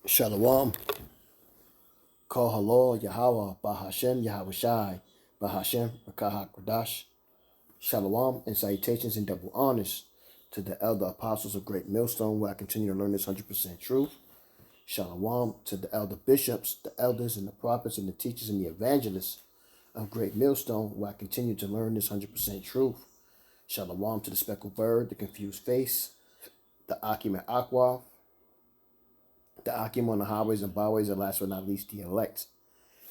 Shalom, Kol Halor, Yahweh, Bahashem, Yahweh Shai, Bahashem, Rakah Kodash. Shalom and salutations and double honors to the elder apostles of Great Millstone, where I continue to learn this 100% truth. Shalom to the elder bishops, the elders and the prophets and the teachers and the evangelists of Great Millstone, where I continue to learn this 100% truth. Shalom to the speckled bird, the confused face, the Akim and Aqua, the Akim on the highways and byways, and last but not least, the elect.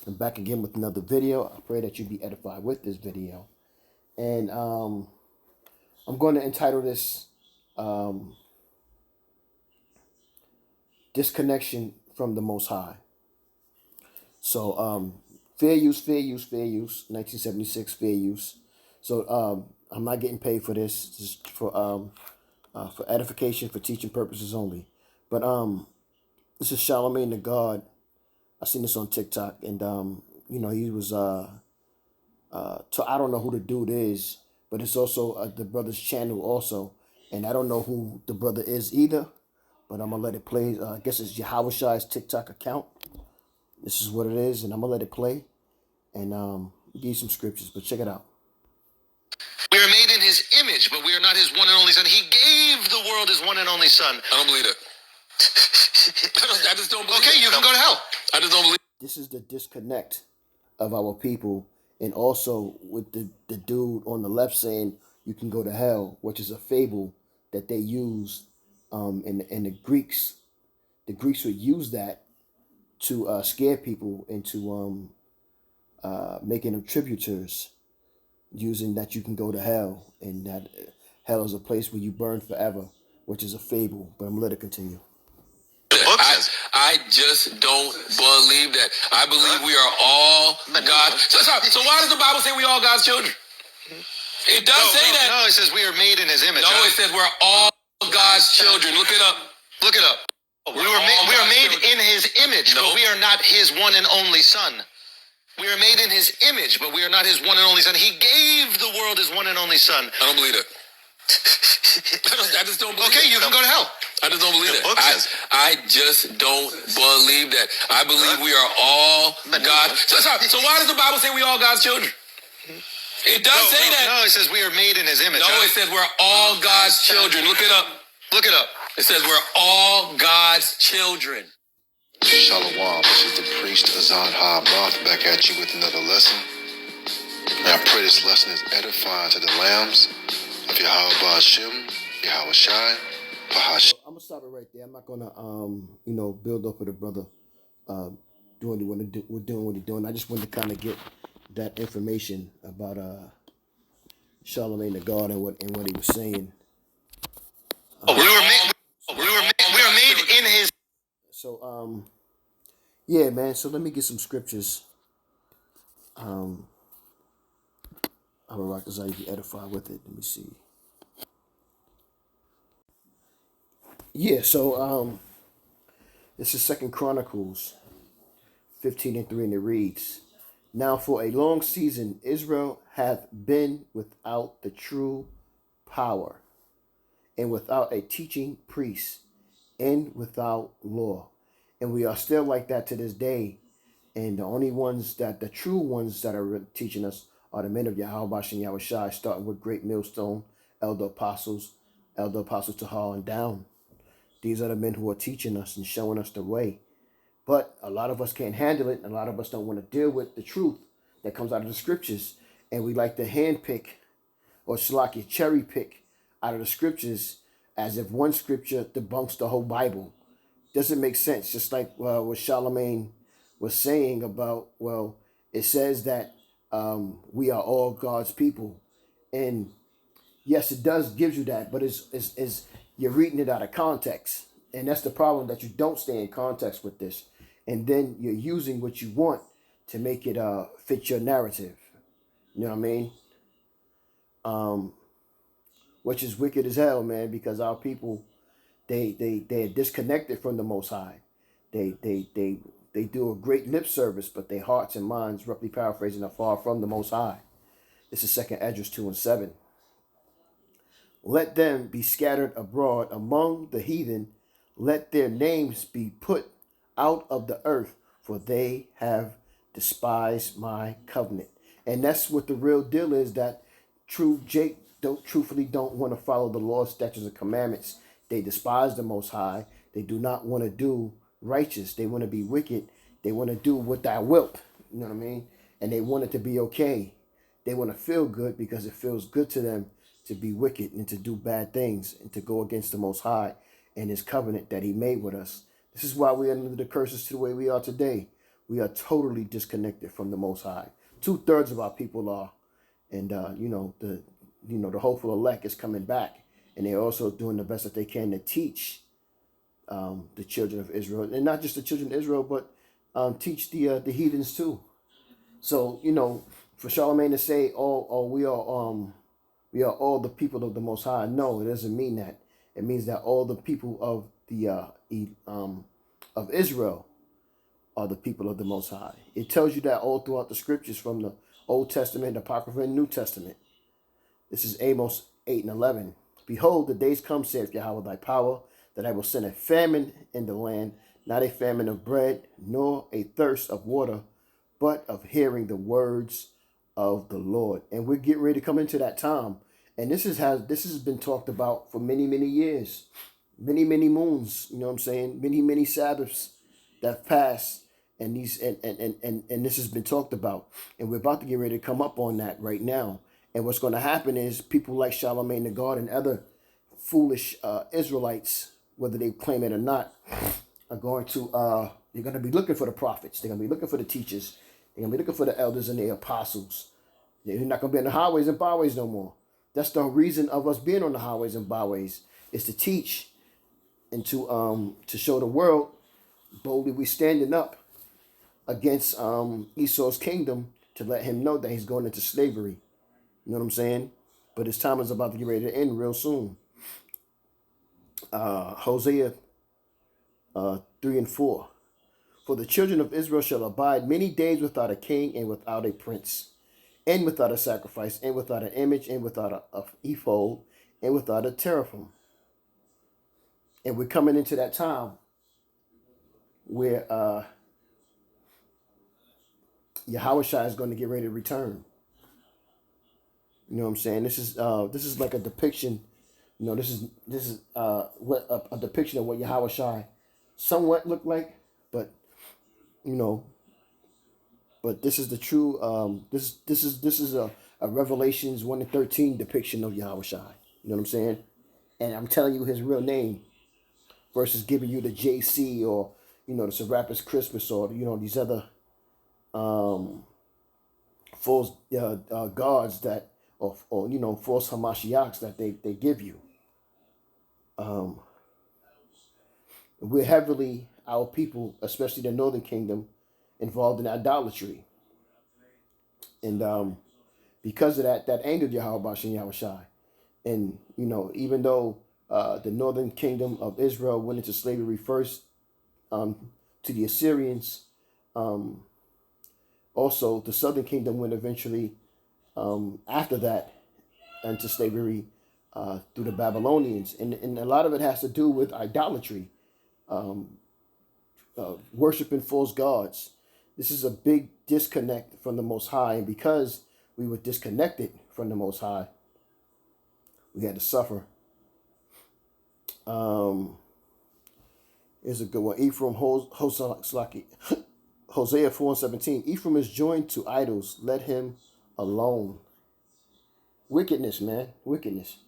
I'm back again with another video. I pray that you be edified with this video. And I'm going to entitle this Disconnection from the Most High. So fair use, 1976, fair use. So I'm not getting paid for this, just for edification, for teaching purposes only. But this is Charlemagne the God. I seen this on TikTok, and he was I don't know who the dude is, but it's also the brother's channel also, and I don't know who the brother is either, but I'm gonna let it play. I guess it's Yahweh Shai's TikTok account. This is what it is, and I'm gonna let it play, and give you some scriptures, but check it out. We are made in his image, but we are not his one and only son. He gave the world his one and only son. I don't believe it. I just don't believe it. Okay, you can go to hell. I just don't believe it. This is the disconnect of our people, and also with the dude on the left saying you can go to hell, which is a fable that they use, and the Greeks would use that to scare people into making them tributors, using that you can go to hell, and that hell is a place where you burn forever, which is a fable. But I'm gonna let it continue. I just don't believe that. I believe we are all God. So why does the Bible say we all God's children? It does say that. No, it says we are made in his image. No, it says we're all God's children. Look it up. Look it up. We are made in his image, but we are not his one and only son. We are made in his image, but we are not his one and only son. He gave the world his one and only son. I don't believe it. I just don't believe it. Okay, you can go to hell. I just don't believe it. I just don't believe that. I believe we are all God. So why does the Bible say we all God's children? It does say that. No, it says we are made in his image. No, it says we're all God's children. Look it up. Look it up. It says we're all God's children. Shalom, this is the priest Azad Ha-Moth back at you with another lesson. And I pray this lesson is edifying to the lambs of Yahweh Bahashem, Yahweh Shai, Bahashem. I'm gonna stop it right there. I'm not gonna build up with the brother doing what he's doing. I just wanted to kind of get that information about Charlemagne the God and what he was saying. We were made in his. So yeah, man. So let me get some scriptures. I'm gonna rock this out. You be edified with it. Let me see. Yeah. So this is 2 Chronicles 15:3, and it reads, "Now for a long season Israel hath been without the true power, and without a teaching priest, and without law." And we are still like that to this day. And the only ones the true ones that are teaching us are the men of Yahweh and Yahweh Shai, starting with Great Millstone, elder apostles Tahal and down. These are the men who are teaching us and showing us the way. But a lot of us can't handle it, and a lot of us don't want to deal with the truth that comes out of the scriptures. And we like to handpick, or cherry pick out of the scriptures as if one scripture debunks the whole Bible. Doesn't make sense. Just like what Charlemagne was saying about, it says that we are all God's people. And yes, it gives you that, but it's you're reading it out of context. And that's the problem, that you don't stay in context with this. And then you're using what you want to make it fit your narrative. You know what I mean? Which is wicked as hell, man, because our people, they're disconnected from the Most High. They do a great lip service, but their hearts and minds, roughly paraphrasing, are far from the Most High. This is 2 Esdras 2:7. "Let them be scattered abroad among the heathen. Let their names be put out of the earth, for they have despised my covenant. And that's what the real deal is, that true Jake don't want to follow the law, statutes, and commandments. They despise the Most High. They do not want to do righteous. They want to be wicked. They want to do what thou wilt. You know what I mean? And they want it to be okay. They want to feel good because it feels good to them to be wicked and to do bad things and to go against the Most High and His covenant that He made with us. This is why we are under the curses to the way we are today. We are totally disconnected from the Most High. 2/3 of our people are, and the hopeful elect is coming back, and they're also doing the best that they can to teach the children of Israel, and not just the children of Israel, but teach the heathens too. So for Charlemagne to say, "Oh, we are all the people of the Most High," no, it doesn't mean that. It means that all the people of of Israel are the people of the Most High. It tells you that all throughout the scriptures, from the Old Testament, the Apocrypha, and New Testament. This is Amos 8:11. Behold, the days come, saith Yahweh thy power, that I will send a famine in the land, not a famine of bread, nor a thirst of water, but of hearing the words of the Lord. And we're getting ready to come into that time. And this has been talked about for many, many years. Many, many moons, you know what I'm saying? Many, many Sabbaths that have passed, and these and this has been talked about. And we're about to get ready to come up on that right now. And what's going to happen is people like Charlemagne the God and other foolish Israelites, whether they claim it or not, are going to they're going to be looking for the prophets. They're going to be looking for the teachers. They're going to be looking for the elders and the apostles. They're not going to be on the highways and byways no more. That's the reason of us being on the highways and byways, is to teach and to show the world boldly we standing up against Esau's kingdom, to let him know that he's going into slavery. You know what I'm saying? But his time is about to get ready to end real soon. Hosea 3 and 4. For the children of Israel shall abide many days without a king and without a prince, and without a sacrifice, and without an image, and without a ephod, and without a teraphim. And we're coming into that time where Yahushua is going to get ready to return. You know what I'm saying? This is like a depiction. This is what a depiction of what Yahushua somewhat looked like, but but this is the true. This is a Revelations 1:13 depiction of Yahushua. You know what I'm saying? And I'm telling you his real name, versus giving you the JC or the Serapis Christmas or these other false gods that or false Hamashiachs that they give you. We're heavily, our people, especially the Northern Kingdom, involved in idolatry, and because of that angered Yahweh and Yahushai. And even though the Northern Kingdom of Israel went into slavery first to the Assyrians, also the Southern Kingdom went eventually after that into slavery through the Babylonians, and a lot of it has to do with idolatry, worshiping false gods. This is a big disconnect from the Most High, and because we were disconnected from the Most High, we had to suffer. Here's a good one. Hosea 4:17. Ephraim is joined to idols. Let him alone. Wickedness, man. Wickedness.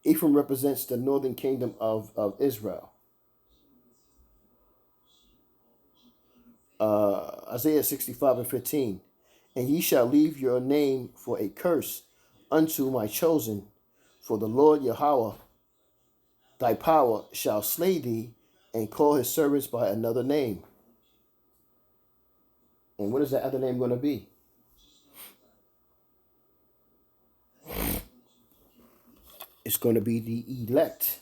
Ephraim represents the northern kingdom of Israel. Isaiah 65:15. And ye shall leave your name for a curse unto my chosen, for the Lord Yahweh, thy power, shall slay thee, and call his servants by another name. And what is that other name going to be? It's going to be the elect.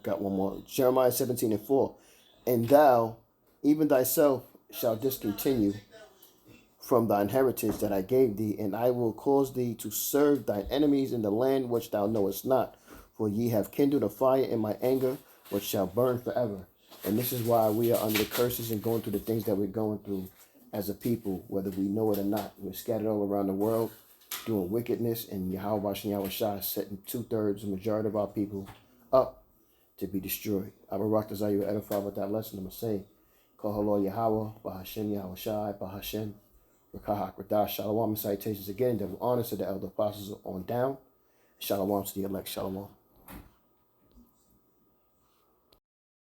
Got one more. Jeremiah 17:4. And thou, even thyself, shall discontinue from thy inheritance that I gave thee, and I will cause thee to serve thine enemies in the land which thou knowest not. For ye have kindled a fire in my anger, which shall burn forever. And this is why we are under the curses and going through the things that we're going through as a people, whether we know it or not. We're scattered all around the world doing wickedness, and Yahweh Shai is setting 2/3, the majority of our people, up to be destroyed. Abarak Desire you edify with that lesson. I'm going to say, Kahalo Yahweh, Bahashem Yahweh Shai, Bahashem, Rakahak Radah, Shalom, and salutations again. Double honors to the elder apostles on down. Shalom to the elect. Shalom.